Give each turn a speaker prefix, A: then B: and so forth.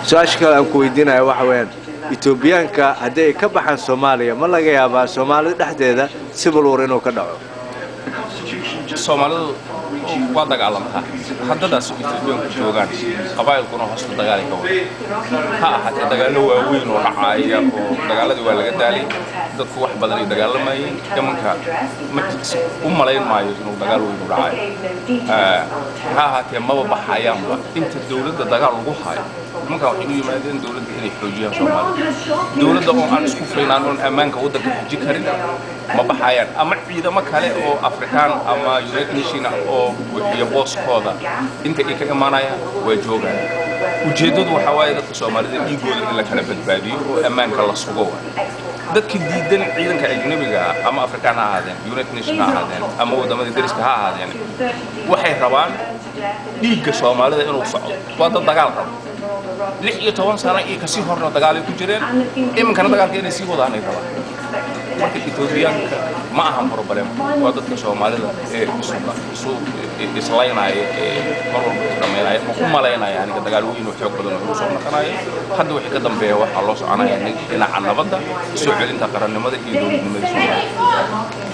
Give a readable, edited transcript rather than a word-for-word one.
A: su-aasha kale aan ku weydiinayo waxa weeyaan Etoobiyaanka haddii ay ka baxaan Soomaaliya ma laga yaabaa Soomaalida dhexdeeda civil war inuu ka dhaco
B: Soomaalidu waa dagaalamtaa haddadaas Etoobiyaanku joogaan qabaa'ilkuna hoosta dagaal ka wada ha ahaatee dagaallo waaweyn oo dhacaya oo dagaaladii waa laga daalay dadku wax badan ay dagaalamayeen nimanka u malayn maayo inuu dagaal weyn u dhacayo ha ahaatee maba baxayaanba inta dawladda dagaal ugu hayo nimanka waxay u yimaadeen dawladda inay xoojiyaan Soomaalida dawladda oo aan isku fiinaan oo ammaanka waddanka xiji karin ma baxayaan ama ciidamo kale oo Afrikaan ama United Nations oo iyo booskooda inta ay ka imaanayaan way joogaan ujeedadu waxa waaye dadka Soomaalida dhiigooda in la kala badbaadiyo oo ammaanka la sugo dadka diidan ciidanka ajnabiga ama Afrikaan ha ahaadeen United Nations ha ahaadeen ama wadamada dariska ha ahaadeen waxay rabaan dhiigga Soomaalida inuu socdo waa dad dagaal qaba 16 sano iyo kasii horna dagaal ay ku jireen imankana dagaalka inay sii wadaan ay rabaan marka Etoobiyaanka ma aha problem waa dadka Soomaalida ee isu islaynaya mar walba isdhameynaya ma ku malaynaya aniga dagaal weyn oo xoog badan oo soo noqonaya hadda wixii ka dambeeya waxa loo soconaya dhinaca nabadda soo celinta qarannimada iyo dowladnimada Soomaaliya